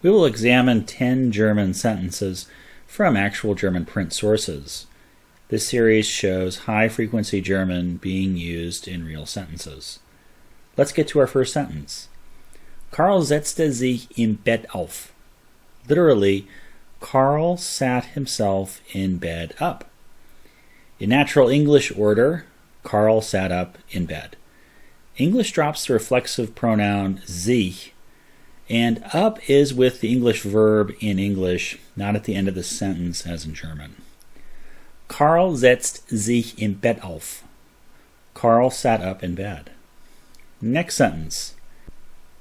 We will examine 10 German sentences from actual German print sources. This series shows high-frequency German being used in real sentences. Let's get to our first sentence. Karl setzte sich im Bett auf. Literally, Karl sat himself in bed up. In natural English order, Karl sat up in bed. English drops the reflexive pronoun sich, and up is with the English verb in English, not at the end of the sentence as in German. Karl setzt sich im Bett auf. Karl sat up in bed. Next sentence.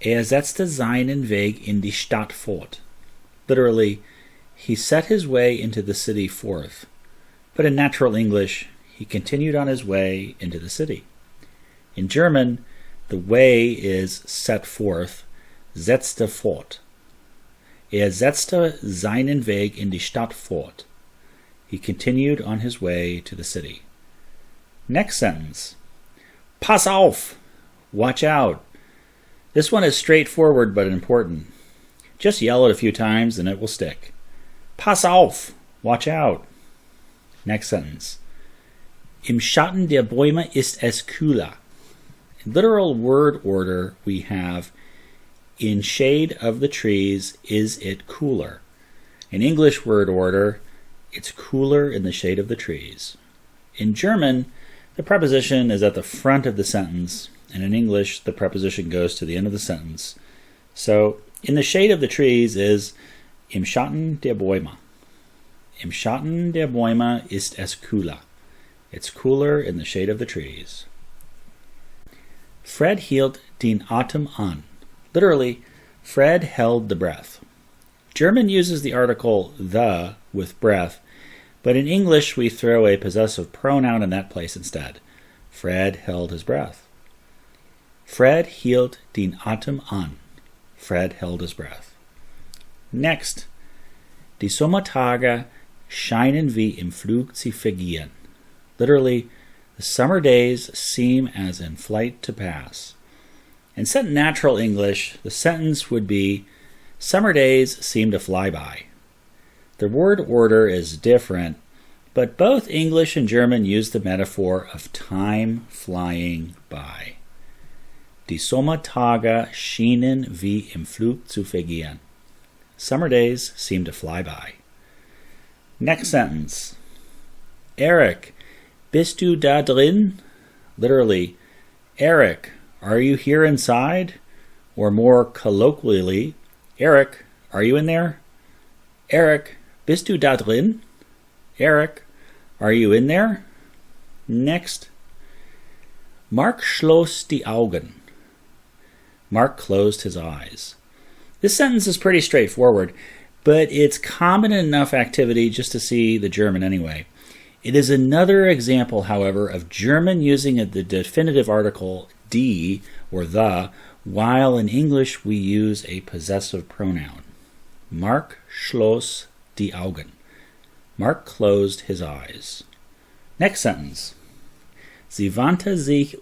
Setzte seinen Weg in die Stadt fort. Literally, he set his way into the city forth. But in natural English, he continued on his way into the city. In German, the way is set forth, setzte fort. Setzte seinen Weg in die Stadt fort. He continued on his way to the city. Next sentence. Pass auf! Watch out! This one is straightforward but important. Just yell it a few times and it will stick. Pass auf! Watch out! Next sentence. Im Schatten der Bäume ist es kühler. In literal word order, we have in shade of the trees is it cooler. In English word order, it's cooler in the shade of the trees. In German, the preposition is at the front of the sentence, and in English, the preposition goes to the end of the sentence. So, in the shade of the trees is im Schatten der Bäume. Im Schatten der Bäume ist es kühler. It's cooler in the shade of the trees. Fred hielt den Atem an. Literally, Fred held the breath. German uses the article the with breath, but in English we throw a possessive pronoun in that place instead. Fred held his breath. Fred hielt den Atem an. Fred held his breath. Next, die Sommertage scheinen wie im Flug zu vergehen. Literally, the summer days seem as in flight to pass. In set in natural English, the sentence would be, summer days seem to fly by. The word order is different, but both English and German use the metaphor of time flying by. Die Sommertage schienen wie im Flug zu vergehen. Summer days seem to fly by. Next sentence. Eric, bist du da drin? Literally, Eric, are you here inside? Or more colloquially, Eric, are you in there? Eric, bist du da drin? Eric, are you in there? Next. Mark schloss die Augen. Mark closed his eyes. This sentence is pretty straightforward, but it's common enough activity just to see the German anyway. It is another example, however, of German using the definitive article die, or the, while in English we use a possessive pronoun. Mark schloss die Augen. Mark closed his eyes. Next sentence. Sie wandte sich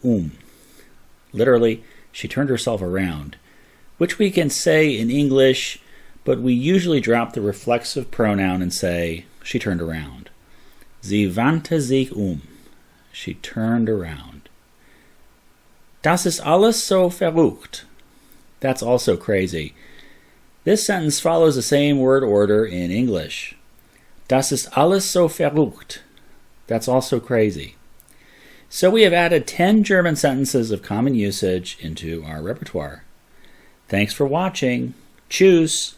Literally, she turned herself around, which we can say in English, but we usually drop the reflexive pronoun and say, she turned around. Sie wandte sich She turned around. Das ist alles so verrückt. That's also crazy. This sentence follows the same word order in English. Das ist alles so verrückt. That's also crazy. So we have added 10 German sentences of common usage into our repertoire. Thanks for watching. Tschüss.